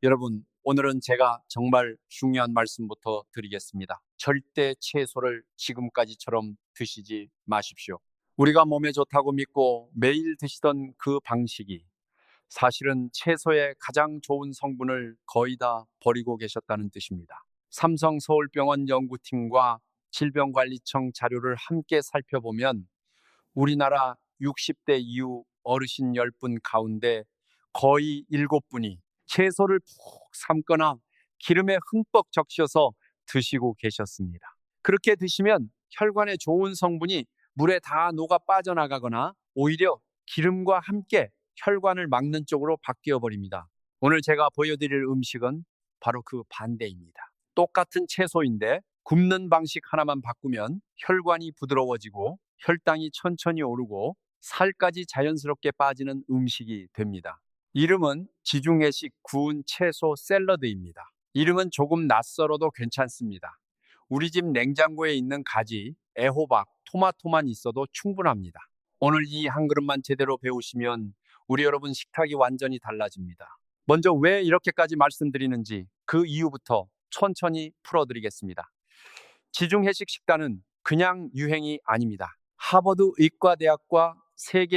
여러분, 오늘은 제가 정말 중요한 말씀부터 드리겠습니다. 절대 채소를 지금까지처럼 드시지 마십시오. 우리가 몸에 좋다고 믿고 매일 드시던 그 방식이 사실은 채소의 가장 좋은 성분을 거의 다 버리고 계셨다는 뜻입니다. 삼성 서울병원 연구팀과 질병관리청 자료를 함께 살펴보면 우리나라 60대 이후 어르신 10분 가운데 거의 7분이 채소를 푹 삶거나 기름에 흠뻑 적셔서 드시고 계셨습니다. 그렇게 드시면 혈관에 좋은 성분이 물에 다 녹아 빠져나가거나 오히려 기름과 함께 혈관을 막는 쪽으로 바뀌어 버립니다. 오늘 제가 보여드릴 음식은 바로 그 반대입니다. 똑같은 채소인데 굽는 방식 하나만 바꾸면 혈관이 부드러워지고 혈당이 천천히 오르고 살까지 자연스럽게 빠지는 음식이 됩니다. 이름은 지중해식 구운 채소 샐러드입니다. 이름은 조금 낯설어도 괜찮습니다. 우리 집 냉장고에 있는 가지, 애호박, 토마토만 있어도 충분합니다. 오늘 이 한 그릇만 제대로 배우시면 우리 여러분 식탁이 완전히 달라집니다. 먼저 왜 이렇게까지 말씀드리는지 그 이유부터 천천히 풀어드리겠습니다. 지중해식 식단은 그냥 유행이 아닙니다. 하버드 의과대학과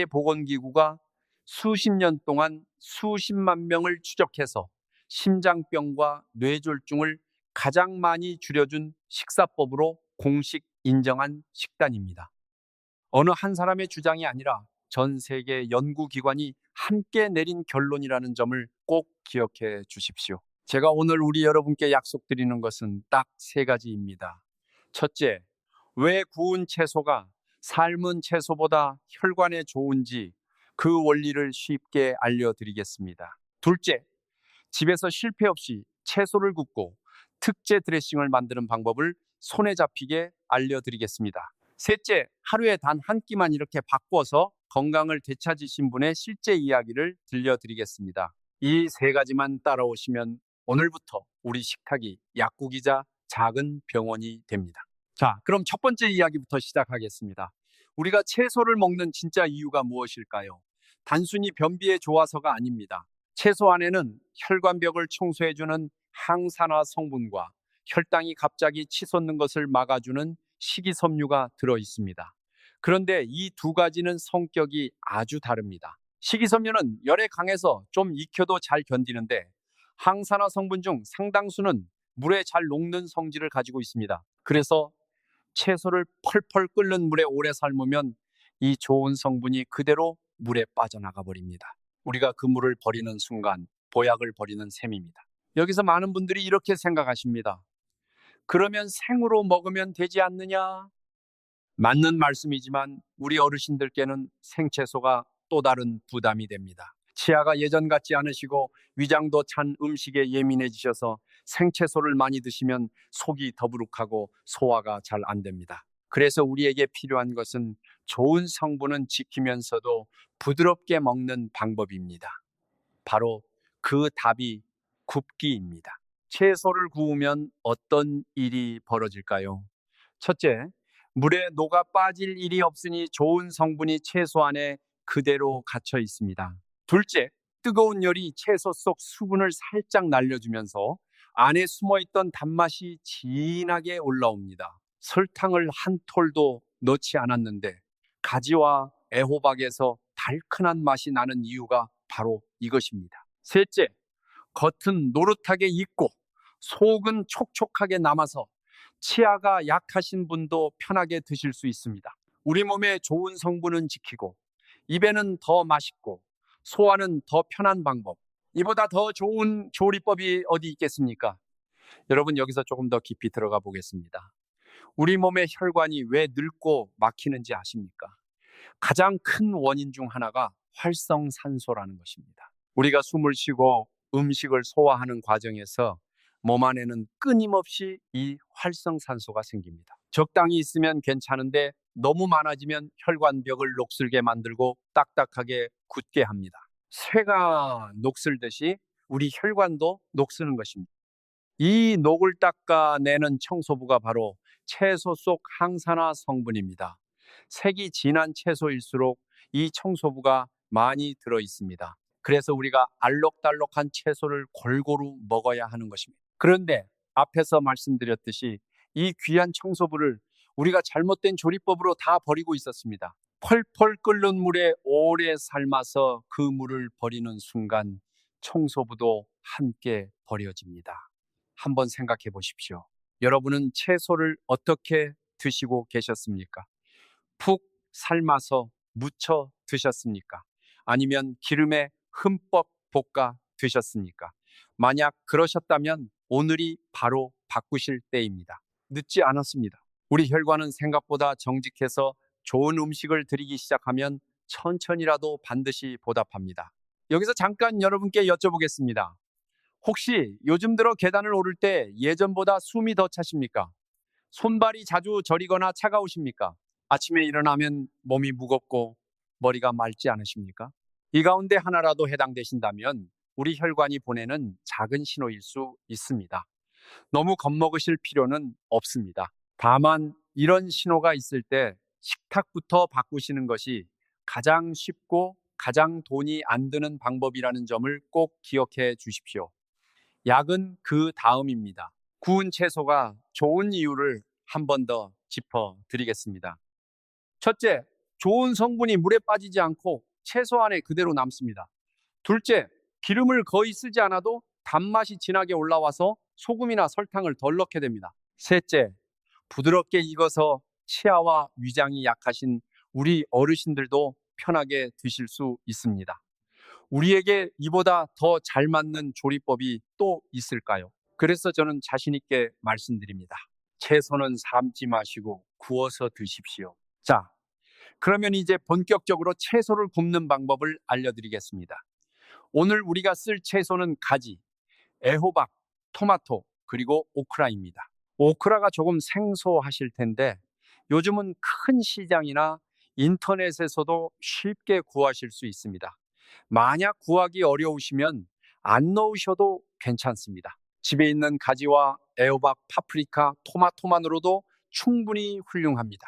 세계보건기구가 수십 년 동안 수십만 명을 추적해서 심장병과 뇌졸중을 가장 많이 줄여준 식사법으로 공식 인정한 식단입니다. 어느 한 사람의 주장이 아니라 전 세계 연구기관이 함께 내린 결론이라는 점을 꼭 기억해 주십시오. 제가 오늘 우리 여러분께 약속드리는 것은 딱 세 가지입니다. 첫째, 왜 구운 채소가 삶은 채소보다 혈관에 좋은지 그 원리를 쉽게 알려드리겠습니다. 둘째, 집에서 실패 없이 채소를 굽고 특제 드레싱을 만드는 방법을 손에 잡히게 알려드리겠습니다. 셋째, 하루에 단 한 끼만 이렇게 바꿔서 건강을 되찾으신 분의 실제 이야기를 들려드리겠습니다. 이 세 가지만 따라오시면 오늘부터 우리 식탁이 약국이자 작은 병원이 됩니다. 자, 그럼 첫 번째 이야기부터 시작하겠습니다. 우리가 채소를 먹는 진짜 이유가 무엇일까요? 단순히 변비에 좋아서가 아닙니다. 채소 안에는 혈관벽을 청소해주는 항산화 성분과 혈당이 갑자기 치솟는 것을 막아주는 식이섬유가 들어 있습니다. 그런데 이 두 가지는 성격이 아주 다릅니다. 식이섬유는 열에 강해서 좀 익혀도 잘 견디는데 항산화 성분 중 상당수는 물에 잘 녹는 성질을 가지고 있습니다. 그래서 채소를 펄펄 끓는 물에 오래 삶으면 이 좋은 성분이 그대로 물에 빠져나가 버립니다. 우리가 그 물을 버리는 순간 보약을 버리는 셈입니다. 여기서 많은 분들이 이렇게 생각하십니다. 그러면 생으로 먹으면 되지 않느냐? 맞는 말씀이지만 우리 어르신들께는 생채소가 또 다른 부담이 됩니다. 치아가 예전 같지 않으시고 위장도 찬 음식에 예민해지셔서 생채소를 많이 드시면 속이 더부룩하고 소화가 잘 안 됩니다. 그래서 우리에게 필요한 것은 좋은 성분은 지키면서도 부드럽게 먹는 방법입니다. 바로 그 답이 굽기입니다. 채소를 구우면 어떤 일이 벌어질까요? 첫째, 물에 녹아 빠질 일이 없으니 좋은 성분이 채소 안에 그대로 갇혀 있습니다. 둘째, 뜨거운 열이 채소 속 수분을 살짝 날려주면서 안에 숨어있던 단맛이 진하게 올라옵니다. 설탕을 한 톨도 넣지 않았는데 가지와 애호박에서 달큰한 맛이 나는 이유가 바로 이것입니다. 셋째, 겉은 노릇하게 익고 속은 촉촉하게 남아서 치아가 약하신 분도 편하게 드실 수 있습니다. 우리 몸에 좋은 성분은 지키고 입에는 더 맛있고 소화는 더 편한 방법. 이보다 더 좋은 조리법이 어디 있겠습니까? 여러분 여기서 조금 더 깊이 들어가 보겠습니다. 우리 몸의 혈관이 왜 늙고 막히는지 아십니까? 가장 큰 원인 중 하나가 활성산소라는 것입니다. 우리가 숨을 쉬고 음식을 소화하는 과정에서 몸 안에는 끊임없이 이 활성산소가 생깁니다. 적당히 있으면 괜찮은데 너무 많아지면 혈관벽을 녹슬게 만들고 딱딱하게 굳게 합니다. 쇠가 녹슬듯이 우리 혈관도 녹슬는 것입니다. 이 녹을 닦아내는 청소부가 바로 채소 속 항산화 성분입니다. 색이 진한 채소일수록 이 청소부가 많이 들어 있습니다. 그래서 우리가 알록달록한 채소를 골고루 먹어야 하는 것입니다. 그런데 앞에서 말씀드렸듯이 이 귀한 청소부를 우리가 잘못된 조리법으로 다 버리고 있었습니다. 펄펄 끓는 물에 오래 삶아서 그 물을 버리는 순간 청소부도 함께 버려집니다. 한번 생각해 보십시오. 여러분은 채소를 어떻게 드시고 계셨습니까? 푹 삶아서 무쳐 드셨습니까? 아니면 기름에 흠뻑 볶아 드셨습니까? 만약 그러셨다면 오늘이 바로 바꾸실 때입니다. 늦지 않았습니다. 우리 혈관은 생각보다 정직해서 좋은 음식을 드리기 시작하면 천천히라도 반드시 보답합니다. 여기서 잠깐 여러분께 여쭤보겠습니다. 혹시 요즘 들어 계단을 오를 때 예전보다 숨이 더 차십니까? 손발이 자주 저리거나 차가우십니까? 아침에 일어나면 몸이 무겁고 머리가 맑지 않으십니까? 이 가운데 하나라도 해당되신다면 우리 혈관이 보내는 작은 신호일 수 있습니다. 너무 겁먹으실 필요는 없습니다. 다만 이런 신호가 있을 때 식탁부터 바꾸시는 것이 가장 쉽고 가장 돈이 안 드는 방법이라는 점을 꼭 기억해 주십시오. 약은 그 다음입니다. 구운 채소가 좋은 이유를 한 번 더 짚어 드리겠습니다. 첫째, 좋은 성분이 물에 빠지지 않고 채소 안에 그대로 남습니다. 둘째, 기름을 거의 쓰지 않아도 단맛이 진하게 올라와서 소금이나 설탕을 덜 넣게 됩니다. 셋째, 부드럽게 익어서 치아와 위장이 약하신 우리 어르신들도 편하게 드실 수 있습니다. 우리에게 이보다 더 잘 맞는 조리법이 또 있을까요? 그래서 저는 자신 있게 말씀드립니다. 채소는 삶지 마시고 구워서 드십시오. 자, 그러면 이제 본격적으로 채소를 굽는 방법을 알려드리겠습니다. 오늘 우리가 쓸 채소는 가지, 애호박, 토마토, 그리고 오크라입니다. 오크라가 조금 생소하실 텐데 요즘은 큰 시장이나 인터넷에서도 쉽게 구하실 수 있습니다. 만약 구하기 어려우시면 안 넣으셔도 괜찮습니다. 집에 있는 가지와 애호박, 파프리카, 토마토만으로도 충분히 훌륭합니다.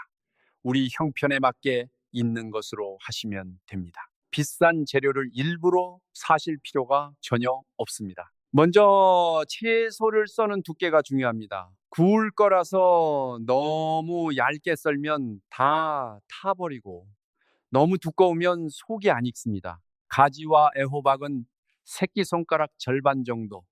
우리 형편에 맞게 있는 것으로 하시면 됩니다. 비싼 재료를 일부러 사실 필요가 전혀 없습니다. 먼저 채소를 써는 두께가 중요합니다. 구울 거라서 너무 얇게 썰면 다 타버리고 너무 두꺼우면 속이 안 익습니다. 가지와 애호박은 새끼손가락 절반 정도,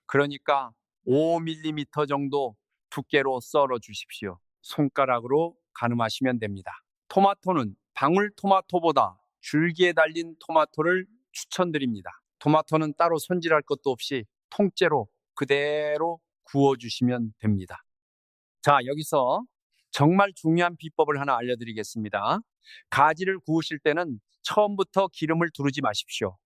그러니까 5mm 정도 두께로 썰어 주십시오. 손가락으로 가늠하시면 됩니다. 토마토는 방울토마토보다 줄기에 달린 토마토를 추천드립니다. 토마토는 따로 손질할 것도 없이 통째로 그대로 구워주시면 됩니다. 자, 여기서 정말 중요한 비법을 하나 알려드리겠습니다. 가지를 구우실 때는 처음부터 기름을 두르지 마십시오.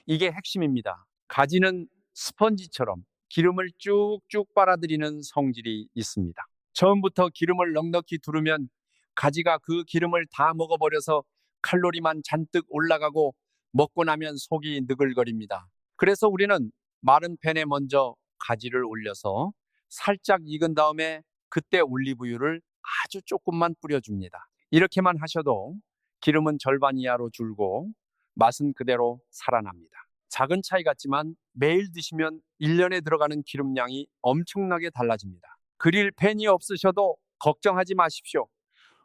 이게 핵심입니다. 가지는 스펀지처럼 기름을 쭉쭉 빨아들이는 성질이 있습니다. 처음부터 기름을 넉넉히 두르면 가지가 그 기름을 다 먹어버려서 칼로리만 잔뜩 올라가고 먹고 나면 속이 느글거립니다. 그래서 우리는 마른 팬에 먼저 가지를 올려서 살짝 익은 다음에 그때 올리브유를 아주 조금만 뿌려줍니다. 이렇게만 하셔도 기름은 절반 이하로 줄고 맛은 그대로 살아납니다. 작은 차이 같지만 매일 드시면 1년에 들어가는 기름량이 엄청나게 달라집니다. 그릴 팬이 없으셔도 걱정하지 마십시오.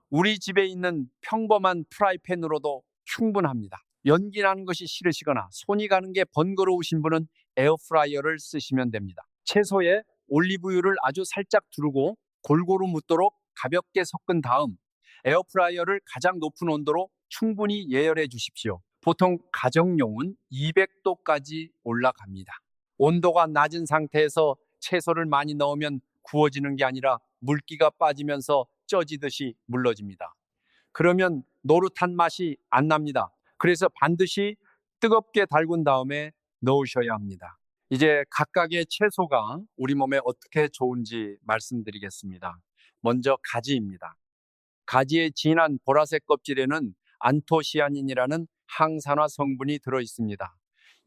우리 집에 있는 평범한 프라이팬으로도 충분합니다. 연기 나는 것이 싫으시거나 손이 가는 게 번거로우신 분은 에어프라이어를 쓰시면 됩니다. 채소에 올리브유를 아주 살짝 두르고 골고루 묻도록 가볍게 섞은 다음 에어프라이어를 가장 높은 온도로 충분히 예열해 주십시오. 보통 가정용은 200도까지 올라갑니다. 온도가 낮은 상태에서 채소를 많이 넣으면 구워지는 게 아니라 물기가 빠지면서 쪄지듯이 물러집니다. 그러면 노릇한 맛이 안 납니다. 그래서 반드시 뜨겁게 달군 다음에 넣으셔야 합니다. 이제 각각의 채소가 우리 몸에 어떻게 좋은지 말씀드리겠습니다. 먼저 가지입니다. 가지의 진한 보라색 껍질에는 안토시아닌이라는 항산화 성분이 들어 있습니다.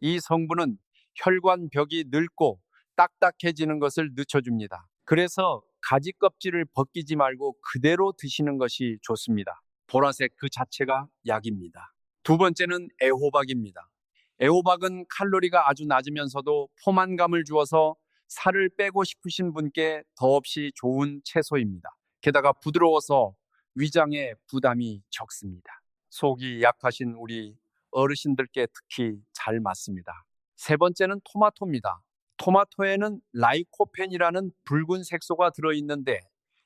이 성분은 혈관 벽이 늙고 딱딱해지는 것을 늦춰줍니다. 그래서 가지 껍질을 벗기지 말고 그대로 드시는 것이 좋습니다. 보라색 그 자체가 약입니다. 두 번째는 애호박입니다. 애호박은 칼로리가 아주 낮으면서도 포만감을 주어서 살을 빼고 싶으신 분께 더없이 좋은 채소입니다. 게다가 부드러워서 위장에 부담이 적습니다. 속이 약하신 우리 어르신들께 특히 잘 맞습니다. 세 번째는 토마토입니다. 토마토에는 라이코펜이라는 붉은 색소가 들어있는데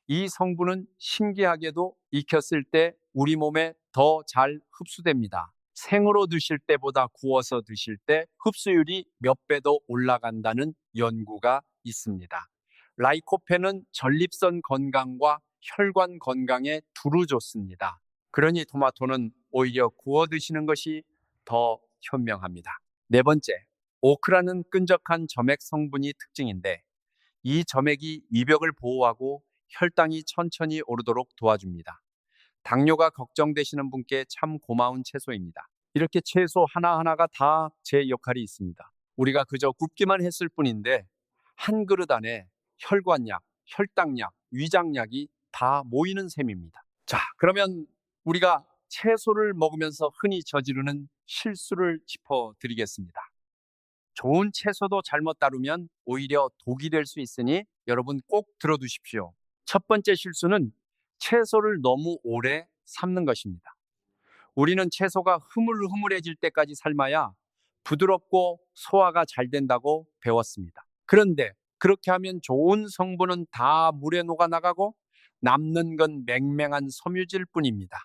이 성분은 신기하게도 익혔을 때 우리 몸에 더 잘 흡수됩니다. 생으로 드실 때보다 구워서 드실 때 흡수율이 몇 배 더 올라간다는 연구가 있습니다. 라이코펜은 전립선 건강과 혈관 건강에 두루 좋습니다. 그러니 토마토는 오히려 구워 드시는 것이 더 현명합니다. 네 번째, 오크라는 끈적한 점액 성분이 특징인데 이 점액이 위벽을 보호하고 혈당이 천천히 오르도록 도와줍니다. 당뇨가 걱정되시는 분께 참 고마운 채소입니다. 이렇게 채소 하나하나가 다 제 역할이 있습니다. 우리가 그저 굽기만 했을 뿐인데 한 그릇 안에 혈관약, 혈당약, 위장약이 다 모이는 셈입니다. 자, 그러면 우리가 채소를 먹으면서 흔히 저지르는 실수를 짚어드리겠습니다. 좋은 채소도 잘못 다루면 오히려 독이 될 수 있으니 여러분 꼭 들어두십시오. 첫 번째 실수는 채소를 너무 오래 삶는 것입니다. 우리는 채소가 흐물흐물해질 때까지 삶아야 부드럽고 소화가 잘 된다고 배웠습니다. 그런데 그렇게 하면 좋은 성분은 다 물에 녹아나가고 남는 건 맹맹한 섬유질 뿐입니다.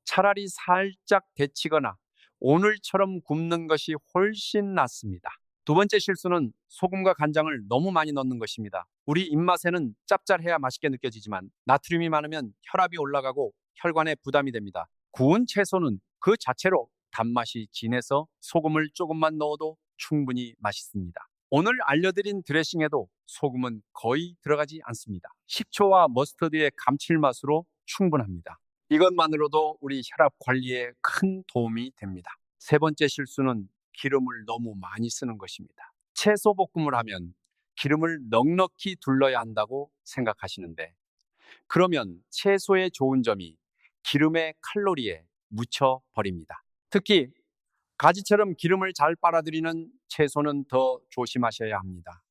차라리 살짝 데치거나 오늘처럼 굽는 것이 훨씬 낫습니다. 두 번째 실수는 소금과 간장을 너무 많이 넣는 것입니다. 우리 입맛에는 짭짤해야 맛있게 느껴지지만 나트륨이 많으면 혈압이 올라가고 혈관에 부담이 됩니다. 구운 채소는 그 자체로 단맛이 진해서 소금을 조금만 넣어도 충분히 맛있습니다. 오늘 알려드린 드레싱에도 소금은 거의 들어가지 않습니다. 식초와 머스터드의 감칠맛으로 충분합니다. 이것만으로도 우리 혈압 관리에 큰 도움이 됩니다. 세 번째 실수는 기름을 너무 많이 쓰는 것입니다. 채소 볶음을 하면 기름을 넉넉히 둘러야 한다고 생각하시는데 그러면 채소의 좋은 점이 기름의 칼로리에 묻혀 버립니다. 특히 가지처럼 기름을 잘 빨아들이는 채소는 더 조심하셔야 합니다.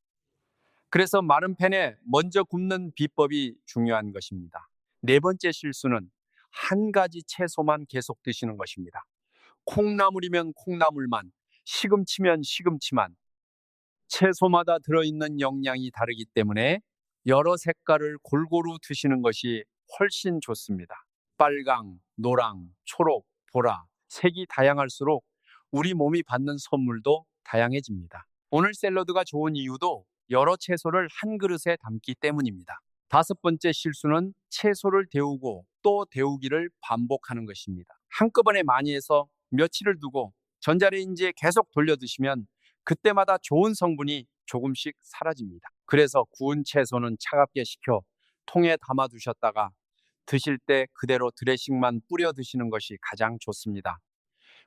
그래서 마른 팬에 먼저 굽는 비법이 중요한 것입니다. 네 번째 실수는 한 가지 채소만 계속 드시는 것입니다. 콩나물이면 콩나물만, 시금치면 시금치만. 채소마다 들어있는 영양이 다르기 때문에 여러 색깔을 골고루 드시는 것이 훨씬 좋습니다. 빨강, 노랑, 초록, 보라, 색이 다양할수록 우리 몸이 받는 선물도 다양해집니다. 오늘 샐러드가 좋은 이유도 여러 채소를 한 그릇에 담기 때문입니다. 다섯 번째 실수는 채소를 데우고 또 데우기를 반복하는 것입니다. 한꺼번에 많이 해서 며칠을 두고 전자레인지에 계속 돌려 드시면 그때마다 좋은 성분이 조금씩 사라집니다. 그래서 구운 채소는 차갑게 식혀 통에 담아 두셨다가 드실 때 그대로 드레싱만 뿌려 드시는 것이 가장 좋습니다.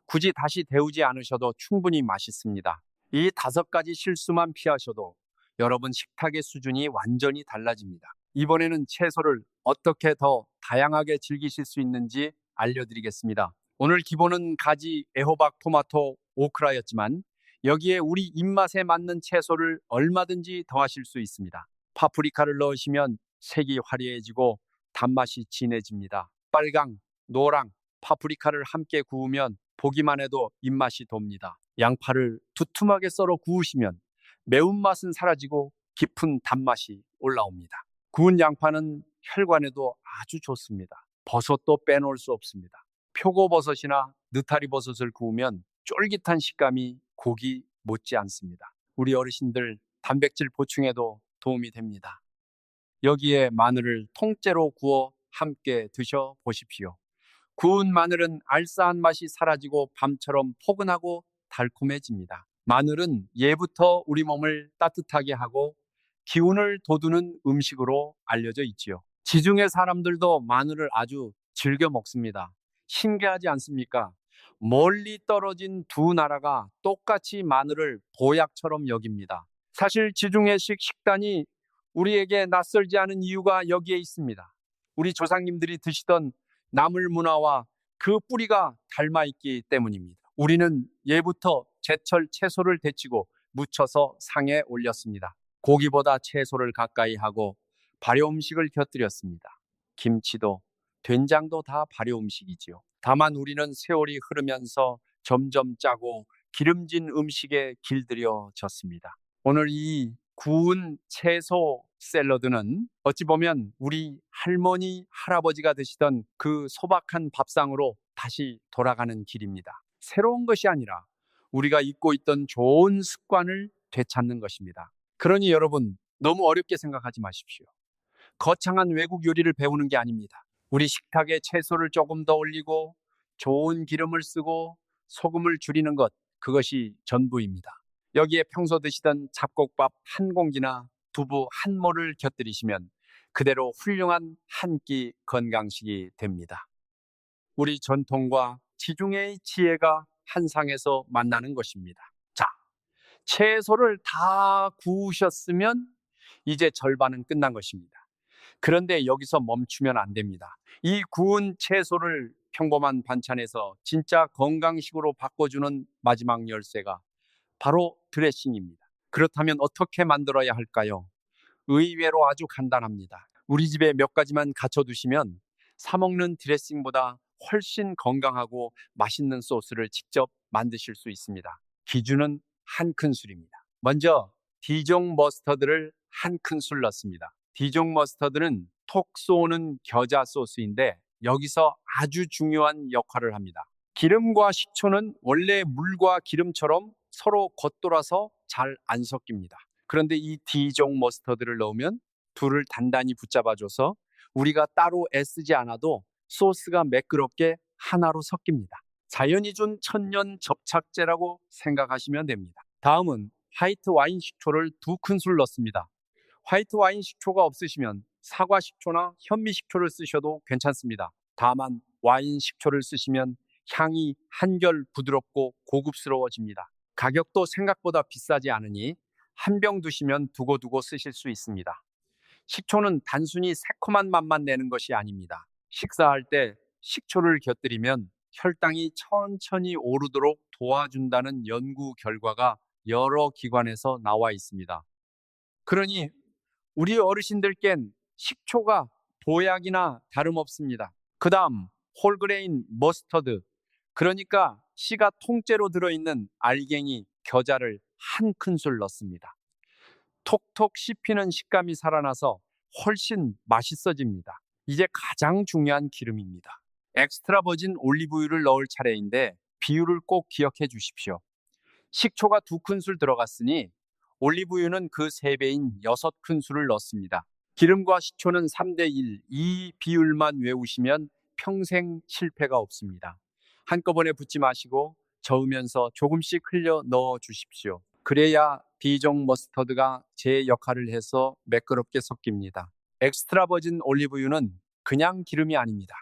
굳이 다시 데우지 않으셔도 충분히 맛있습니다. 이 5가지 실수만 피하셔도 여러분 식탁의 수준이 완전히 달라집니다. 이번에는 채소를 어떻게 더 다양하게 즐기실 수 있는지 알려드리겠습니다. 오늘 기본은 가지, 애호박, 토마토, 오크라였지만 여기에 우리 입맛에 맞는 채소를 얼마든지 더하실 수 있습니다. 파프리카를 넣으시면 색이 화려해지고 단맛이 진해집니다. 빨강, 노랑, 파프리카를 함께 구우면 보기만 해도 입맛이 돕니다. 양파를 두툼하게 썰어 구우시면 매운맛은 사라지고 깊은 단맛이 올라옵니다. 구운 양파는 혈관에도 아주 좋습니다. 버섯도 빼놓을 수 없습니다. 표고버섯이나 느타리버섯을 구우면 쫄깃한 식감이 고기 못지 않습니다. 우리 어르신들 단백질 보충에도 도움이 됩니다. 여기에 마늘을 통째로 구워 함께 드셔보십시오. 구운 마늘은 알싸한 맛이 사라지고 밤처럼 포근하고 달콤해집니다. 마늘은 예부터 우리 몸을 따뜻하게 하고 기운을 돋우는 음식으로 알려져 있지요. 지중해 사람들도 마늘을 아주 즐겨 먹습니다. 신기하지 않습니까? 멀리 떨어진 두 나라가 똑같이 마늘을 보약처럼 여깁니다. 사실 지중해식 식단이 우리에게 낯설지 않은 이유가 여기에 있습니다. 우리 조상님들이 드시던 나물 문화와 그 뿌리가 닮아 있기 때문입니다. 우리는 예부터 제철 채소를 데치고 무쳐서 상에 올렸습니다. 고기보다 채소를 가까이 하고 발효 음식을 곁들였습니다. 김치도 된장도 다 발효 음식이지요. 다만 우리는 세월이 흐르면서 점점 짜고 기름진 음식에 길들여졌습니다. 오늘 이 구운 채소 샐러드는 어찌 보면 우리 할머니, 할아버지가 드시던 그 소박한 밥상으로 다시 돌아가는 길입니다. 새로운 것이 아니라 우리가 잊고 있던 좋은 습관을 되찾는 것입니다. 그러니 여러분, 너무 어렵게 생각하지 마십시오. 거창한 외국 요리를 배우는 게 아닙니다. 우리 식탁에 채소를 조금 더 올리고 좋은 기름을 쓰고 소금을 줄이는 것, 그것이 전부입니다. 여기에 평소 드시던 잡곡밥 한 공기나 두부 한 모를 곁들이시면 그대로 훌륭한 한 끼 건강식이 됩니다. 우리 전통과 지중해의 지혜가 한 상에서 만나는 것입니다. 자, 채소를 다 구우셨으면 이제 절반은 끝난 것입니다. 그런데 여기서 멈추면 안 됩니다. 이 구운 채소를 평범한 반찬에서 진짜 건강식으로 바꿔주는 마지막 열쇠가 바로 드레싱입니다. 그렇다면 어떻게 만들어야 할까요? 의외로 아주 간단합니다. 우리 집에 몇 가지만 갖춰두시면 사 먹는 드레싱보다 훨씬 건강하고 맛있는 소스를 직접 만드실 수 있습니다. 기준은 한 큰술입니다. 먼저 디종 머스터드를 한 큰술 넣습니다. 디종 머스터드는 톡 쏘는 겨자 소스인데 여기서 아주 중요한 역할을 합니다. 기름과 식초는 원래 물과 기름처럼 서로 겉돌아서 잘 안 섞입니다. 그런데 이 디종 머스터드를 넣으면 둘을 단단히 붙잡아줘서 우리가 따로 애쓰지 않아도 소스가 매끄럽게 하나로 섞입니다. 자연이 준 천년 접착제라고 생각하시면 됩니다. 다음은 화이트 와인 식초를 2큰술 넣습니다. 화이트 와인 식초가 없으시면 사과 식초나 현미 식초를 쓰셔도 괜찮습니다. 다만 와인 식초를 쓰시면 향이 한결 부드럽고 고급스러워집니다. 가격도 생각보다 비싸지 않으니 한 병 두시면 두고두고 쓰실 수 있습니다. 식초는 단순히 새콤한 맛만 내는 것이 아닙니다. 식사할 때 식초를 곁들이면 혈당이 천천히 오르도록 도와준다는 연구 결과가 여러 기관에서 나와 있습니다. 그러니 우리 어르신들께는 식초가 보약이나 다름없습니다. 그 다음 홀그레인 머스터드, 그러니까 씨가 통째로 들어있는 알갱이 겨자를 한 큰술 넣습니다. 톡톡 씹히는 식감이 살아나서 훨씬 맛있어집니다. 이제 가장 중요한 기름입니다. 엑스트라 버진 올리브유를 넣을 차례인데 비율을 꼭 기억해 주십시오. 식초가 2큰술 들어갔으니 올리브유는 그 3배인 6큰술을 넣습니다. 기름과 식초는 3대1, 이 비율만 외우시면 평생 실패가 없습니다. 한꺼번에 붓지 마시고 저으면서 조금씩 흘려 넣어 주십시오. 그래야 디종 머스터드가 제 역할을 해서 매끄럽게 섞입니다. 엑스트라 버진 올리브유는 그냥 기름이 아닙니다.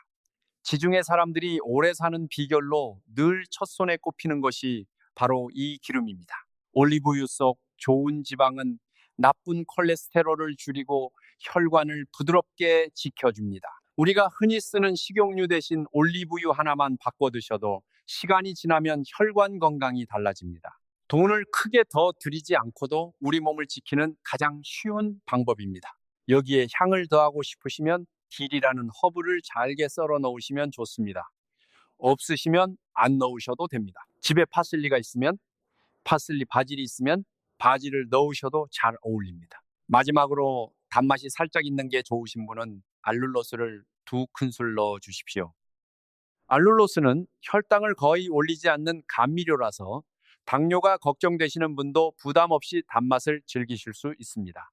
지중해 사람들이 오래 사는 비결로 늘 첫손에 꼽히는 것이 바로 이 기름입니다. 올리브유 속 좋은 지방은 나쁜 콜레스테롤을 줄이고 혈관을 부드럽게 지켜줍니다. 우리가 흔히 쓰는 식용유 대신 올리브유 하나만 바꿔 드셔도 시간이 지나면 혈관 건강이 달라집니다. 돈을 크게 더 들이지 않고도 우리 몸을 지키는 가장 쉬운 방법입니다. 여기에 향을 더하고 싶으시면 딜이라는 허브를 잘게 썰어 넣으시면 좋습니다. 없으시면 안 넣으셔도 됩니다. 집에 파슬리가 있으면 파슬리, 바질이 있으면 바질을 넣으셔도 잘 어울립니다. 마지막으로 단맛이 살짝 있는 게 좋으신 분은 알룰로스를 2큰술 넣어 주십시오. 알룰로스는 혈당을 거의 올리지 않는 감미료라서 당뇨가 걱정되시는 분도 부담 없이 단맛을 즐기실 수 있습니다.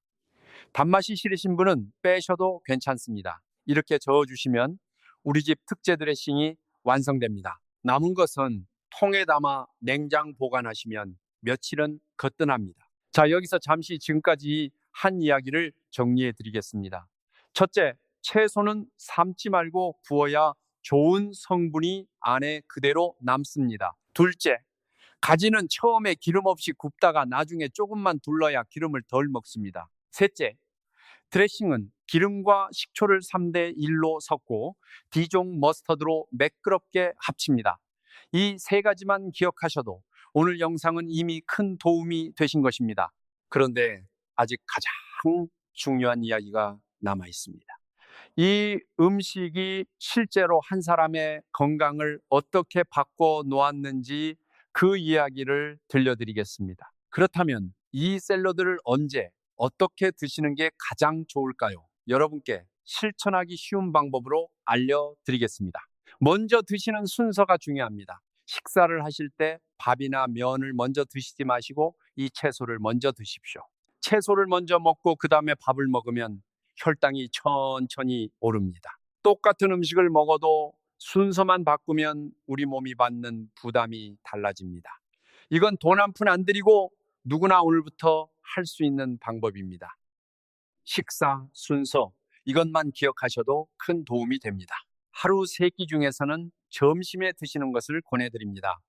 단맛이 싫으신 분은 빼셔도 괜찮습니다. 이렇게 저어주시면 우리 집 특제 드레싱이 완성됩니다. 남은 것은 통에 담아 냉장 보관하시면 며칠은 거뜬합니다. 자, 여기서 잠시 지금까지 한 이야기를 정리해 드리겠습니다. 첫째, 채소는 삶지 말고 구워야 좋은 성분이 안에 그대로 남습니다. 둘째, 가지는 처음에 기름 없이 굽다가 나중에 조금만 둘러야 기름을 덜 먹습니다. 셋째, 드레싱은 기름과 식초를 3대1로 섞고 디종 머스터드로 매끄럽게 합칩니다. 이 세 가지만 기억하셔도 오늘 영상은 이미 큰 도움이 되신 것입니다. 그런데 아직 가장 중요한 이야기가 남아 있습니다. 이 음식이 실제로 한 사람의 건강을 어떻게 바꿔 놓았는지 그 이야기를 들려드리겠습니다. 그렇다면 이 샐러드를 언제 어떻게 드시는 게 가장 좋을까요? 여러분께 실천하기 쉬운 방법으로 알려드리겠습니다. 먼저 드시는 순서가 중요합니다. 식사를 하실 때 밥이나 면을 먼저 드시지 마시고 이 채소를 먼저 드십시오. 채소를 먼저 먹고 그 다음에 밥을 먹으면 혈당이 천천히 오릅니다. 똑같은 음식을 먹어도 순서만 바꾸면 우리 몸이 받는 부담이 달라집니다. 이건 돈 한 푼 안 들이고 누구나 오늘부터 할 수 있는 방법입니다. 식사 순서, 이것만 기억하셔도 큰 도움이 됩니다. 하루 3끼 중에서는 점심에 드시는 것을 권해드립니다.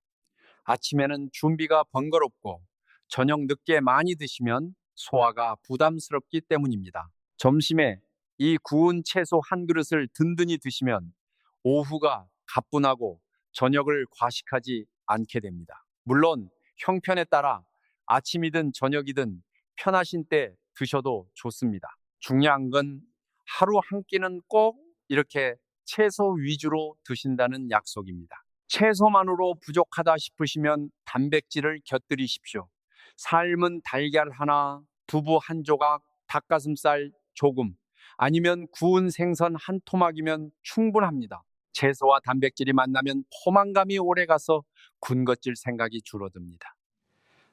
아침에는 준비가 번거롭고 저녁 늦게 많이 드시면 소화가 부담스럽기 때문입니다. 점심에 이 구운 채소 한 그릇을 든든히 드시면 오후가 가뿐하고 저녁을 과식하지 않게 됩니다. 물론 형편에 따라 아침이든 저녁이든 편하신 때 드셔도 좋습니다. 중요한 건 하루 한 끼는 꼭 이렇게 채소 위주로 드신다는 약속입니다. 채소만으로 부족하다 싶으시면 단백질을 곁들이십시오. 삶은 달걀 하나, 두부 한 조각, 닭가슴살 조금, 아니면 구운 생선 한 토막이면 충분합니다. 채소와 단백질이 만나면 포만감이 오래가서 군것질 생각이 줄어듭니다.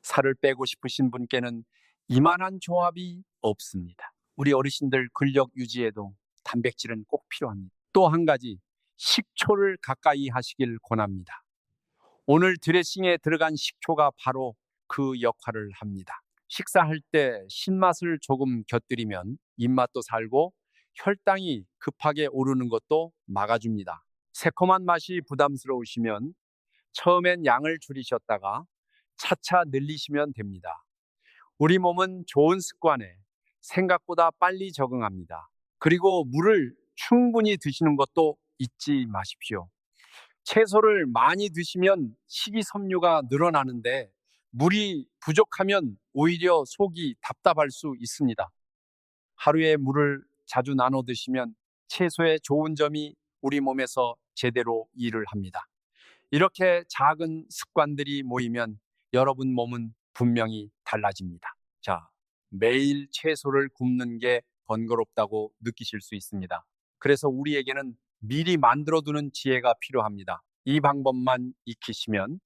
살을 빼고 싶으신 분께는 이만한 조합이 없습니다. 우리 어르신들 근력 유지에도 단백질은 꼭 필요합니다. 또 한 가지, 식초를 가까이 하시길 권합니다. 오늘 드레싱에 들어간 식초가 바로 그 역할을 합니다. 식사할 때 신맛을 조금 곁들이면 입맛도 살고 혈당이 급하게 오르는 것도 막아줍니다. 새콤한 맛이 부담스러우시면 처음엔 양을 줄이셨다가 차차 늘리시면 됩니다. 우리 몸은 좋은 습관에 생각보다 빨리 적응합니다. 그리고 물을 충분히 드시는 것도 잊지 마십시오. 채소를 많이 드시면 식이섬유가 늘어나는데 물이 부족하면 오히려 속이 답답할 수 있습니다. 하루에 물을 자주 나눠 드시면 채소의 좋은 점이 우리 몸에서 제대로 일을 합니다. 이렇게 작은 습관들이 모이면 여러분 몸은 분명히 달라집니다. 자, 매일 채소를 굽는 게 번거롭다고 느끼실 수 있습니다. 그래서 우리에게는 미리 만들어두는 지혜가 필요합니다. 이 방법만 익히시면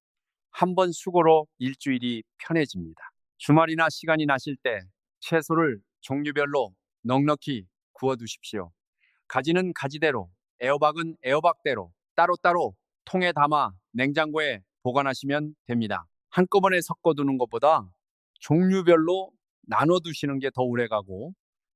한 번 수고로 일주일이 편해집니다. 주말이나 시간이 나실 때 채소를 종류별로 넉넉히 구워두십시오. 가지는 가지대로, 애호박은 애호박대로 따로따로 통에 담아 냉장고에 보관하시면 됩니다. 한꺼번에 섞어두는 것보다 종류별로 나눠두시는 게 더 오래가고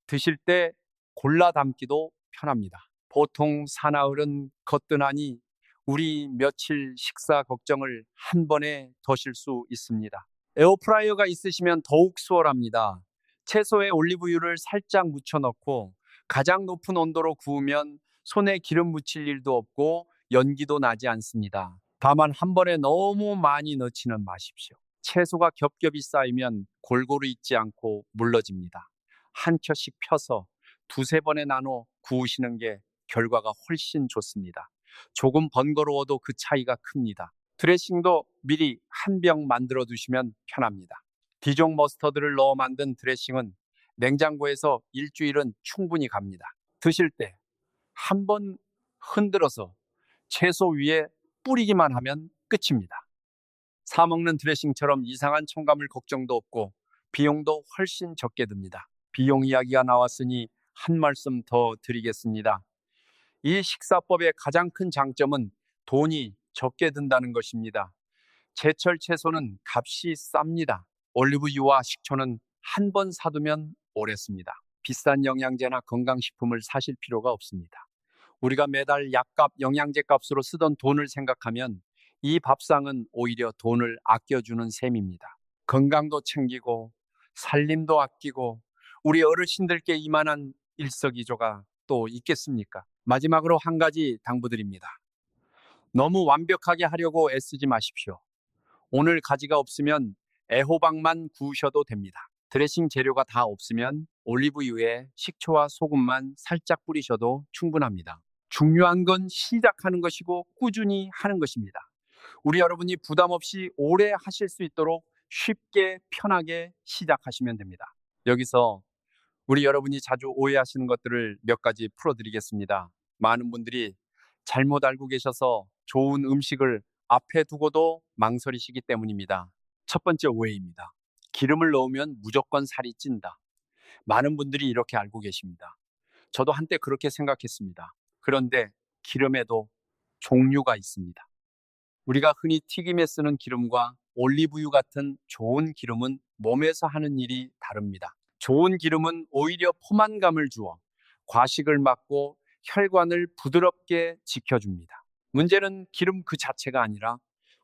드실 때 골라 담기도 편합니다. 보통 사나흘은 거뜬하니 우리 며칠 식사 걱정을 한 번에 더실 수 있습니다. 에어프라이어가 있으시면 더욱 수월합니다. 채소에 올리브유를 살짝 묻혀 넣고 가장 높은 온도로 구우면 손에 기름 묻힐 일도 없고 연기도 나지 않습니다. 다만 한 번에 너무 많이 넣지는 마십시오. 채소가 겹겹이 쌓이면 골고루 익지 않고 물러집니다. 한 켜씩 펴서 두세 번에 나눠 구우시는 게 결과가 훨씬 좋습니다. 조금 번거로워도 그 차이가 큽니다. 드레싱도 미리 한 병 만들어 두시면 편합니다. 디종 머스터드를 넣어 만든 드레싱은 냉장고에서 일주일은 충분히 갑니다. 드실 때 한 번 흔들어서 채소 위에 뿌리기만 하면 끝입니다. 사 먹는 드레싱처럼 이상한 첨가물 걱정도 없고 비용도 훨씬 적게 듭니다. 비용 이야기가 나왔으니 한 말씀 더 드리겠습니다. 이 식사법의 가장 큰 장점은 돈이 적게 든다는 것입니다. 제철 채소는 값이 쌉니다. 올리브유와 식초는 한 번 사두면 오래 씁니다. 비싼 영양제나 건강식품을 사실 필요가 없습니다. 우리가 매달 약값, 영양제 값으로 쓰던 돈을 생각하면 이 밥상은 오히려 돈을 아껴주는 셈입니다. 건강도 챙기고 살림도 아끼고 우리 어르신들께 이만한 일석이조가 또 있겠습니까? 마지막으로 한 가지 당부드립니다. 너무 완벽하게 하려고 애쓰지 마십시오. 오늘 가지가 없으면 애호박만 구우셔도 됩니다. 드레싱 재료가 다 없으면 올리브유에 식초와 소금만 살짝 뿌리셔도 충분합니다. 중요한 건 시작하는 것이고 꾸준히 하는 것입니다. 우리 여러분이 부담 없이 오래 하실 수 있도록 쉽게 편하게 시작하시면 됩니다. 여기서 우리 여러분이 자주 오해하시는 것들을 몇 가지 풀어드리겠습니다. 많은 분들이 잘못 알고 계셔서 좋은 음식을 앞에 두고도 망설이시기 때문입니다. 첫 번째 오해입니다. 기름을 넣으면 무조건 살이 찐다. 많은 분들이 이렇게 알고 계십니다. 저도 한때 그렇게 생각했습니다. 그런데 기름에도 종류가 있습니다. 우리가 흔히 튀김에 쓰는 기름과 올리브유 같은 좋은 기름은 몸에서 하는 일이 다릅니다. 좋은 기름은 오히려 포만감을 주어 과식을 막고 혈관을 부드럽게 지켜줍니다. 문제는 기름 그 자체가 아니라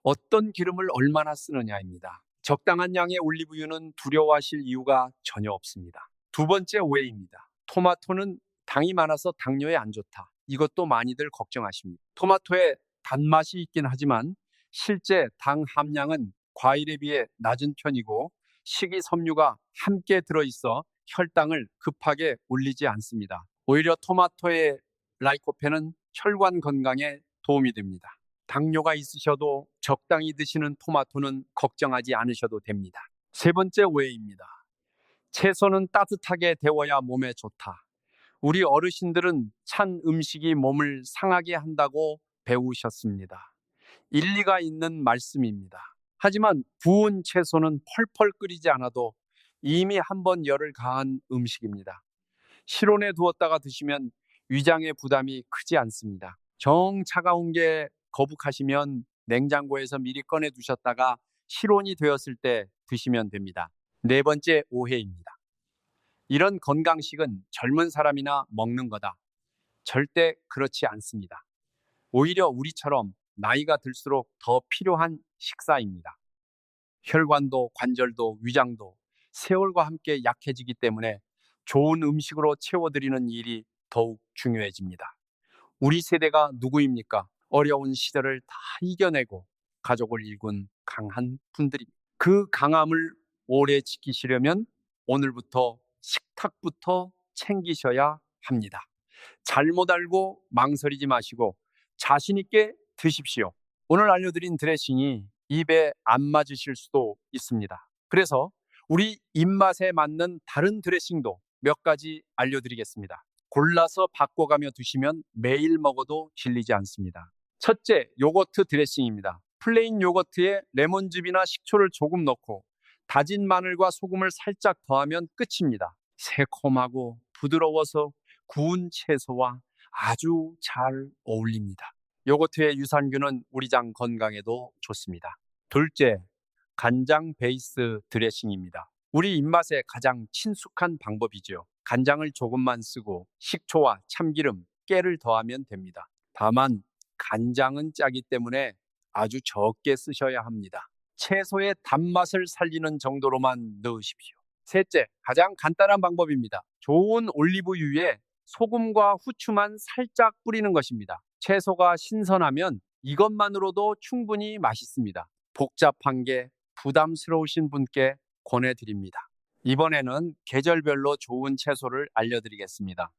어떤 기름을 얼마나 쓰느냐입니다. 적당한 양의 올리브유는 두려워하실 이유가 전혀 없습니다. 두 번째 오해입니다. 토마토는 당이 많아서 당뇨에 안 좋다. 이것도 많이들 걱정하십니다. 토마토에 단맛이 있긴 하지만 실제 당 함량은 과일에 비해 낮은 편이고 식이섬유가 함께 들어있어 혈당을 급하게 올리지 않습니다. 오히려 토마토의 라이코펜은 혈관 건강에 도움이 됩니다. 당뇨가 있으셔도 적당히 드시는 토마토는 걱정하지 않으셔도 됩니다. 세 번째 오해입니다. 채소는 따뜻하게 데워야 몸에 좋다. 우리 어르신들은 찬 음식이 몸을 상하게 한다고 배우셨습니다. 일리가 있는 말씀입니다. 하지만 구운 채소는 펄펄 끓이지 않아도 이미 한번 열을 가한 음식입니다. 실온에 두었다가 드시면 위장의 부담이 크지 않습니다. 정 차가운 게 거북하시면 냉장고에서 미리 꺼내 두셨다가 실온이 되었을 때 드시면 됩니다. 네 번째 오해입니다. 이런 건강식은 젊은 사람이나 먹는 거다. 절대 그렇지 않습니다. 오히려 우리처럼 나이가 들수록 더 필요한 식사입니다. 혈관도 관절도 위장도 세월과 함께 약해지기 때문에 좋은 음식으로 채워드리는 일이 더욱 중요해집니다. 우리 세대가 누구입니까? 어려운 시절을 다 이겨내고 가족을 일군 강한 분들입니다. 그 강함을 오래 지키시려면 오늘부터 식탁부터 챙기셔야 합니다. 잘못 알고 망설이지 마시고 자신 있게 드십시오. 오늘 알려드린 드레싱이 입에 안 맞으실 수도 있습니다. 그래서 우리 입맛에 맞는 다른 드레싱도 몇 가지 알려드리겠습니다. 골라서 바꿔가며 드시면 매일 먹어도 질리지 않습니다. 첫째, 요거트 드레싱입니다. 플레인 요거트에 레몬즙이나 식초를 조금 넣고 다진 마늘과 소금을 살짝 더하면 끝입니다. 새콤하고 부드러워서 구운 채소와 아주 잘 어울립니다. 요거트의 유산균은 우리 장 건강에도 좋습니다. 둘째, 간장 베이스 드레싱입니다. 우리 입맛에 가장 친숙한 방법이죠. 간장을 조금만 쓰고 식초와 참기름, 깨를 더하면 됩니다. 다만 간장은 짜기 때문에 아주 적게 쓰셔야 합니다. 채소의 단맛을 살리는 정도로만 넣으십시오. 셋째, 가장 간단한 방법입니다. 좋은 올리브유에 소금과 후추만 살짝 뿌리는 것입니다. 채소가 신선하면 이것만으로도 충분히 맛있습니다. 복잡한 게 부담스러우신 분께 권해드립니다. 이번에는 계절별로 좋은 채소를 알려드리겠습니다.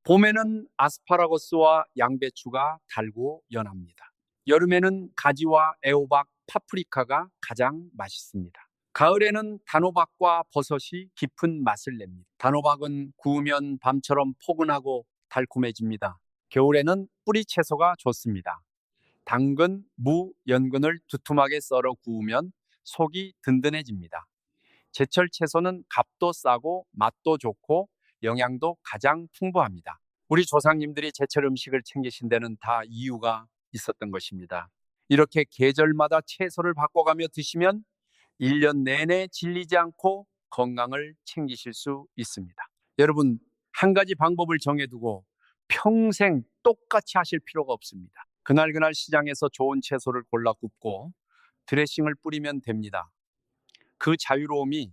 봄에는 아스파라거스와 양배추가 달고 연합니다. 여름에는 가지와 애호박, 파프리카가 가장 맛있습니다. 가을에는 단호박과 버섯이 깊은 맛을 냅니다. 단호박은 구우면 밤처럼 포근하고 달콤해집니다. 겨울에는 뿌리 채소가 좋습니다. 당근, 무, 연근을 두툼하게 썰어 구우면 속이 든든해집니다. 제철 채소는 값도 싸고 맛도 좋고 영양도 가장 풍부합니다. 우리 조상님들이 제철 음식을 챙기신 데는 다 이유가 있었던 것입니다. 이렇게 계절마다 채소를 바꿔가며 드시면 1년 내내 질리지 않고 건강을 챙기실 수 있습니다. 여러분, 한 가지 방법을 정해두고 평생 똑같이 하실 필요가 없습니다. 그날 시장에서 좋은 채소를 골라 굽고 드레싱을 뿌리면 됩니다. 그 자유로움이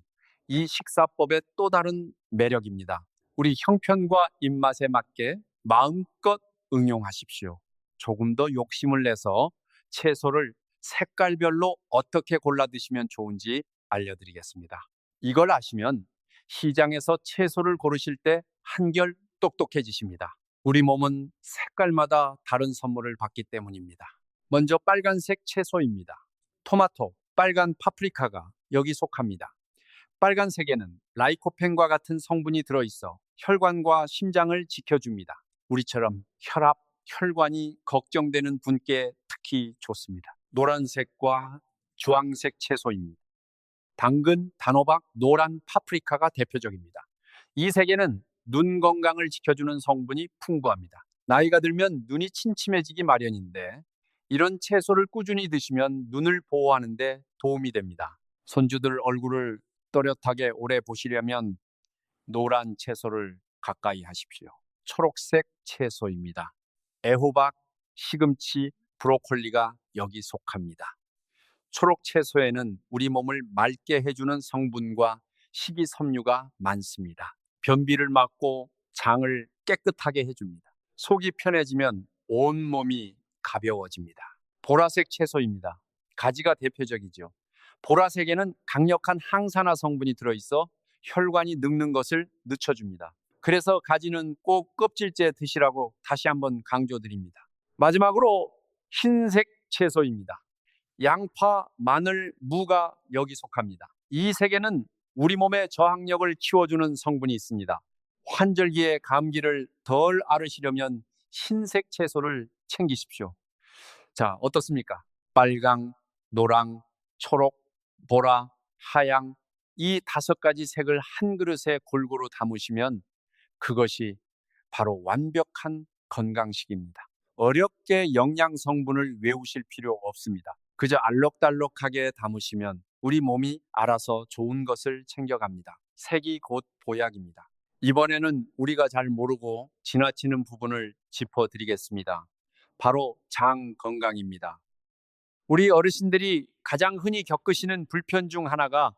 이 식사법의 또 다른 매력입니다. 우리 형편과 입맛에 맞게 마음껏 응용하십시오. 조금 더 욕심을 내서 채소를 색깔별로 어떻게 골라 드시면 좋은지 알려드리겠습니다. 이걸 아시면 시장에서 채소를 고르실 때 한결 똑똑해지십니다. 우리 몸은 색깔마다 다른 선물을 받기 때문입니다. 먼저 빨간색 채소입니다. 토마토, 빨간 파프리카가 여기 속합니다. 빨간색에는 라이코펜과 같은 성분이 들어있어 혈관과 심장을 지켜줍니다. 우리처럼 혈압, 혈관이 걱정되는 분께 특히 좋습니다. 노란색과 주황색 채소입니다. 당근, 단호박, 노란 파프리카가 대표적입니다. 이 색에는 눈 건강을 지켜주는 성분이 풍부합니다. 나이가 들면 눈이 침침해지기 마련인데 이런 채소를 꾸준히 드시면 눈을 보호하는 데 도움이 됩니다. 손주들 얼굴을 또렷하게 오래 보시려면 노란 채소를 가까이 하십시오. 초록색 채소입니다. 애호박, 시금치, 브로콜리가 여기 속합니다. 초록 채소에는 우리 몸을 맑게 해주는 성분과 식이섬유가 많습니다. 변비를 막고 장을 깨끗하게 해줍니다. 속이 편해지면 온몸이 가벼워집니다. 보라색 채소입니다. 가지가 대표적이죠. 보라색에는 강력한 항산화 성분이 들어있어 혈관이 늙는 것을 늦춰줍니다. 그래서 가지는 꼭 껍질째 드시라고 다시 한번 강조드립니다. 마지막으로 흰색 채소입니다. 양파, 마늘, 무가 여기 속합니다. 이 색에는 우리 몸의 저항력을 키워주는 성분이 있습니다. 환절기에 감기를 덜 앓으시려면 흰색 채소를 챙기십시오. 자, 어떻습니까? 빨강, 노랑, 초록, 보라, 하양, 이 5가지 색을 한 그릇에 골고루 담으시면 그것이 바로 완벽한 건강식입니다. 어렵게 영양 성분을 외우실 필요 없습니다. 그저 알록달록하게 담으시면 우리 몸이 알아서 좋은 것을 챙겨갑니다. 색이 곧 보약입니다. 이번에는 우리가 잘 모르고 지나치는 부분을 짚어드리겠습니다. 바로 장 건강입니다. 우리 어르신들이 가장 흔히 겪으시는 불편 중 하나가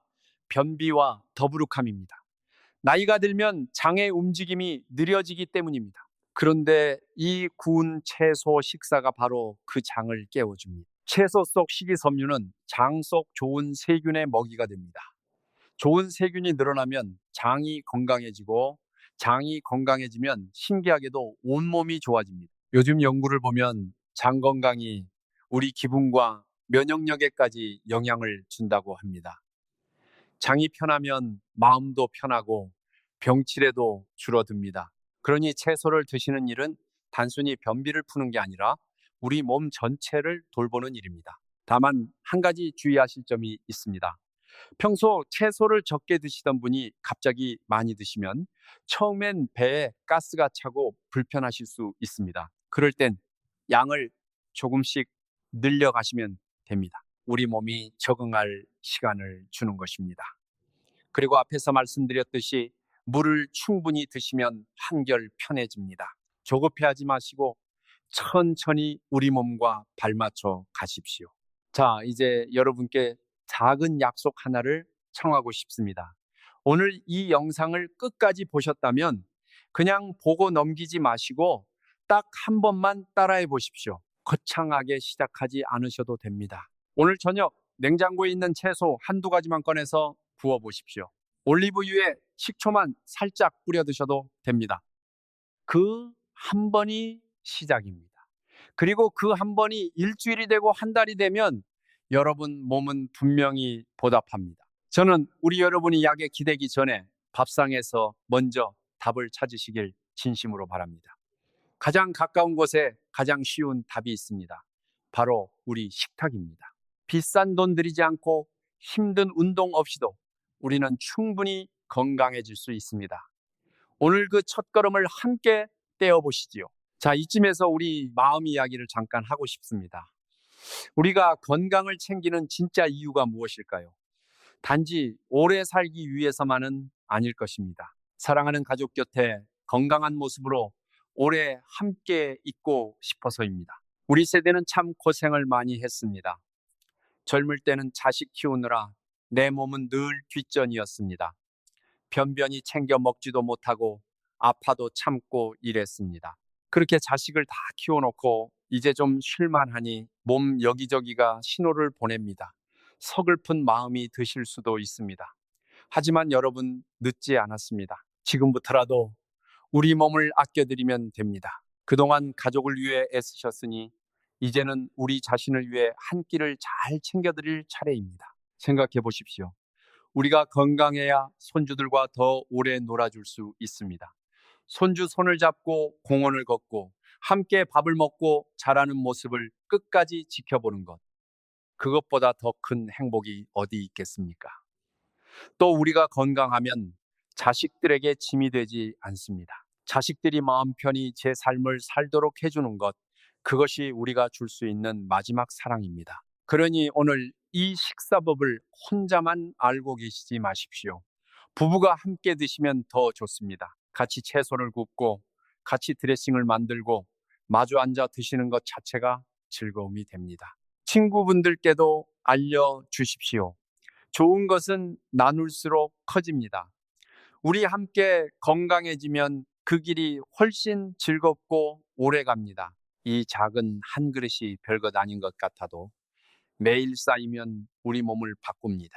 변비와 더부룩함입니다. 나이가 들면 장의 움직임이 느려지기 때문입니다. 그런데 이 구운 채소 식사가 바로 그 장을 깨워줍니다. 채소 속 식이섬유는 장 속 좋은 세균의 먹이가 됩니다. 좋은 세균이 늘어나면 장이 건강해지고 장이 건강해지면 신기하게도 온몸이 좋아집니다. 요즘 연구를 보면 장 건강이 우리 기분과 면역력에까지 영향을 준다고 합니다. 장이 편하면 마음도 편하고 병치레도 줄어듭니다. 그러니 채소를 드시는 일은 단순히 변비를 푸는 게 아니라 우리 몸 전체를 돌보는 일입니다. 다만 한 가지 주의하실 점이 있습니다. 평소 채소를 적게 드시던 분이 갑자기 많이 드시면 처음엔 배에 가스가 차고 불편하실 수 있습니다. 그럴 땐 양을 조금씩 늘려가시면 됩니다. 우리 몸이 적응할 시간을 주는 것입니다. 그리고 앞에서 말씀드렸듯이 물을 충분히 드시면 한결 편해집니다. 조급해하지 마시고 천천히 우리 몸과 발맞춰 가십시오. 자, 이제 여러분께 작은 약속 하나를 청하고 싶습니다. 오늘 이 영상을 끝까지 보셨다면 그냥 보고 넘기지 마시고 딱 한 번만 따라해 보십시오. 거창하게 시작하지 않으셔도 됩니다. 오늘 저녁 냉장고에 있는 채소 한두 가지만 꺼내서 구워 보십시오. 올리브유에 식초만 살짝 뿌려 드셔도 됩니다. 그 한 번이 시작입니다. 그리고 그 한 번이 일주일이 되고 한 달이 되면 여러분 몸은 분명히 보답합니다. 저는 우리 여러분이 약에 기대기 전에 밥상에서 먼저 답을 찾으시길 진심으로 바랍니다. 가장 가까운 곳에 가장 쉬운 답이 있습니다. 바로 우리 식탁입니다. 비싼 돈 들이지 않고 힘든 운동 없이도 우리는 충분히 건강해질 수 있습니다. 오늘 그 첫걸음을 함께 떼어보시지요. 자, 이쯤에서 우리 마음 이야기를 잠깐 하고 싶습니다. 우리가 건강을 챙기는 진짜 이유가 무엇일까요? 단지 오래 살기 위해서만은 아닐 것입니다. 사랑하는 가족 곁에 건강한 모습으로 오래 함께 있고 싶어서입니다. 우리 세대는 참 고생을 많이 했습니다. 젊을 때는 자식 키우느라 내 몸은 늘 뒷전이었습니다. 변변히 챙겨 먹지도 못하고 아파도 참고 이랬습니다. 그렇게 자식을 다 키워놓고 이제 좀 쉴만하니 몸 여기저기가 신호를 보냅니다. 서글픈 마음이 드실 수도 있습니다. 하지만 여러분 늦지 않았습니다. 지금부터라도 우리 몸을 아껴드리면 됩니다. 그동안 가족을 위해 애쓰셨으니 이제는 우리 자신을 위해 한 끼를 잘 챙겨드릴 차례입니다. 생각해 보십시오. 우리가 건강해야 손주들과 더 오래 놀아줄 수 있습니다. 손주 손을 잡고 공원을 걷고 함께 밥을 먹고 자라는 모습을 끝까지 지켜보는 것. 그것보다 더 큰 행복이 어디 있겠습니까? 또 우리가 건강하면 자식들에게 짐이 되지 않습니다. 자식들이 마음 편히 제 삶을 살도록 해주는 것, 그것이 우리가 줄 수 있는 마지막 사랑입니다. 그러니 오늘 이 식사법을 혼자만 알고 계시지 마십시오. 부부가 함께 드시면 더 좋습니다. 같이 채소를 굽고 같이 드레싱을 만들고 마주 앉아 드시는 것 자체가 즐거움이 됩니다. 친구분들께도 알려주십시오. 좋은 것은 나눌수록 커집니다. 우리 함께 건강해지면 그 길이 훨씬 즐겁고 오래 갑니다. 이 작은 한 그릇이 별것 아닌 것 같아도 매일 쌓이면 우리 몸을 바꿉니다.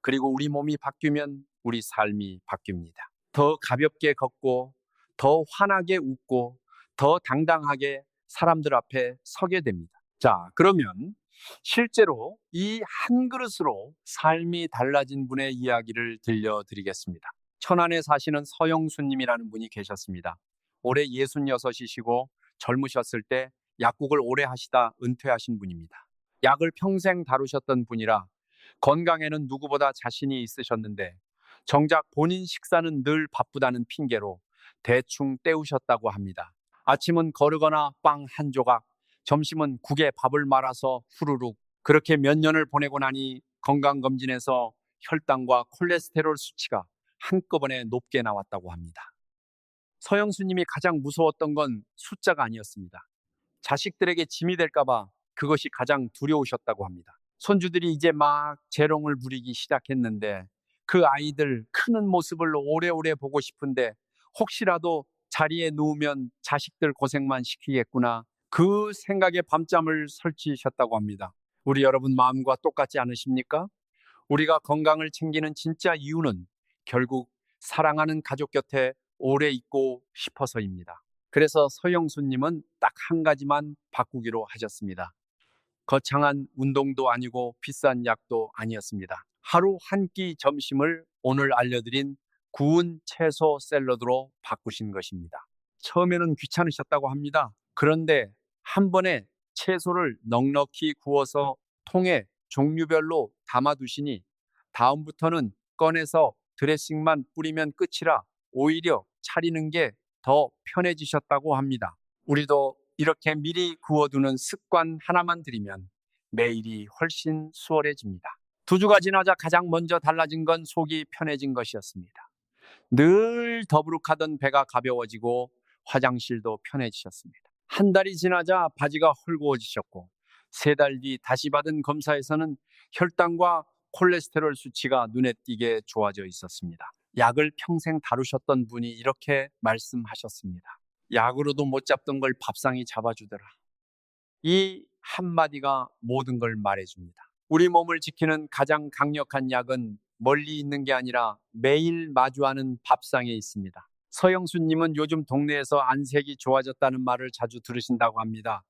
그리고 우리 몸이 바뀌면 우리 삶이 바뀝니다. 더 가볍게 걷고 더 환하게 웃고 더 당당하게 사람들 앞에 서게 됩니다. 자, 그러면 실제로 이 한 그릇으로 삶이 달라진 분의 이야기를 들려드리겠습니다. 천안에 사시는 서영수님이라는 분이 계셨습니다. 올해 66이시고 젊으셨을 때 약국을 오래 하시다 은퇴하신 분입니다. 약을 평생 다루셨던 분이라 건강에는 누구보다 자신이 있으셨는데 정작 본인 식사는 늘 바쁘다는 핑계로 대충 때우셨다고 합니다. 아침은 거르거나 빵 한 조각, 점심은 국에 밥을 말아서 후루룩. 그렇게 몇 년을 보내고 나니 건강검진에서 혈당과 콜레스테롤 수치가 한꺼번에 높게 나왔다고 합니다. 서영수님이 가장 무서웠던 건 숫자가 아니었습니다. 자식들에게 짐이 될까봐 그것이 가장 두려우셨다고 합니다. 손주들이 이제 막 재롱을 부리기 시작했는데 그 아이들 크는 모습을 오래오래 보고 싶은데 혹시라도 자리에 누우면 자식들 고생만 시키겠구나. 그 생각에 밤잠을 설치셨다고 합니다. 우리 여러분 마음과 똑같지 않으십니까? 우리가 건강을 챙기는 진짜 이유는 결국 사랑하는 가족 곁에 오래 있고 싶어서입니다. 그래서 서영수님은 딱 한 가지만 바꾸기로 하셨습니다. 거창한 운동도 아니고 비싼 약도 아니었습니다. 하루 한 끼 점심을 오늘 알려드린 구운 채소 샐러드로 바꾸신 것입니다. 처음에는 귀찮으셨다고 합니다. 그런데 한 번에 채소를 넉넉히 구워서 통에 종류별로 담아두시니 다음부터는 꺼내서 드레싱만 뿌리면 끝이라 오히려 차리는 게 더 편해지셨다고 합니다. 우리도 이렇게 미리 구워두는 습관 하나만 들이면 매일이 훨씬 수월해집니다. 두 주가 지나자 가장 먼저 달라진 건 속이 편해진 것이었습니다. 늘 더부룩하던 배가 가벼워지고 화장실도 편해지셨습니다. 한 달이 지나자 바지가 헐거워지셨고 세 달 뒤 다시 받은 검사에서는 혈당과 콜레스테롤 수치가 눈에 띄게 좋아져 있었습니다. 약을 평생 다루셨던 분이 이렇게 말씀하셨습니다. 약으로도 못 잡던 걸 밥상이 잡아주더라. 이 한마디가 모든 걸 말해줍니다. 우리 몸을 지키는 가장 강력한 약은 멀리 있는 게 아니라 매일 마주하는 밥상에 있습니다. 서영수님은 요즘 동네에서 안색이 좋아졌다는 말을 자주 들으신다고 합니다.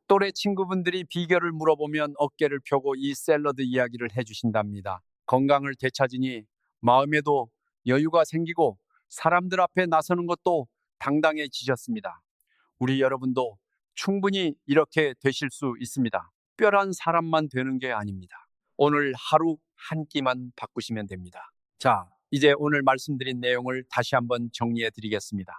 또래 친구분들이 비결을 물어보면 어깨를 펴고 이 샐러드 이야기를 해주신답니다. 건강을 되찾으니 마음에도 여유가 생기고 사람들 앞에 나서는 것도 당당해지셨습니다. 우리 여러분도 충분히 이렇게 되실 수 있습니다. 특별한 사람만 되는 게 아닙니다. 오늘 하루 한 끼만 바꾸시면 됩니다. 자, 이제 오늘 말씀드린 내용을 다시 한번 정리해 드리겠습니다.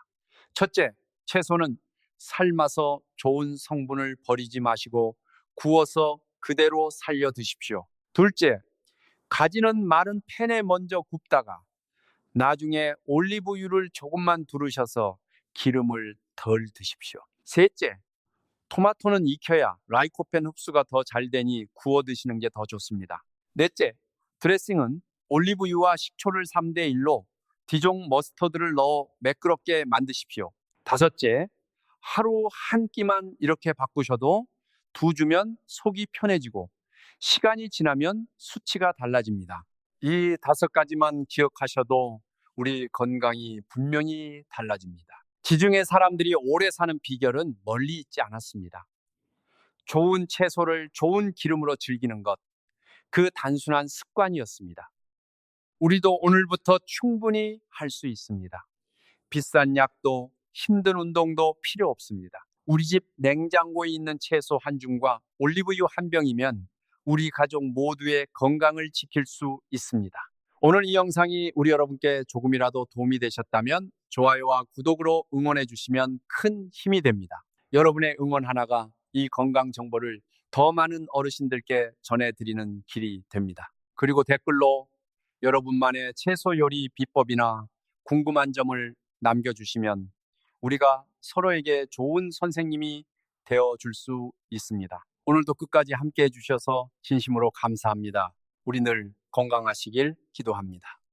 첫째, 채소는 삶아서 좋은 성분을 버리지 마시고 구워서 그대로 살려 드십시오. 둘째, 가지는 마른 팬에 먼저 굽다가 나중에 올리브유를 조금만 두르셔서 기름을 덜 드십시오. 셋째, 토마토는 익혀야 라이코펜 흡수가 더 잘 되니 구워 드시는 게 더 좋습니다. 넷째, 드레싱은 올리브유와 식초를 3대 1로 디종 머스터드를 넣어 매끄럽게 만드십시오. 다섯째, 하루 한 끼만 이렇게 바꾸셔도 2주면 속이 편해지고 시간이 지나면 수치가 달라집니다. 이 5가지만 기억하셔도 우리 건강이 분명히 달라집니다. 지중해 사람들이 오래 사는 비결은 멀리 있지 않았습니다. 좋은 채소를 좋은 기름으로 즐기는 것, 그 단순한 습관이었습니다. 우리도 오늘부터 충분히 할 수 있습니다. 비싼 약도 힘든 운동도 필요 없습니다. 우리 집 냉장고에 있는 채소 한 줌과 올리브유 한 병이면 우리 가족 모두의 건강을 지킬 수 있습니다. 오늘 이 영상이 우리 여러분께 조금이라도 도움이 되셨다면 좋아요와 구독으로 응원해 주시면 큰 힘이 됩니다. 여러분의 응원 하나가 이 건강 정보를 더 많은 어르신들께 전해드리는 길이 됩니다. 그리고 댓글로 여러분만의 채소 요리 비법이나 궁금한 점을 남겨주시면 우리가 서로에게 좋은 선생님이 되어줄 수 있습니다. 오늘도 끝까지 함께 해주셔서 진심으로 감사합니다. 우리 늘 건강하시길 기도합니다.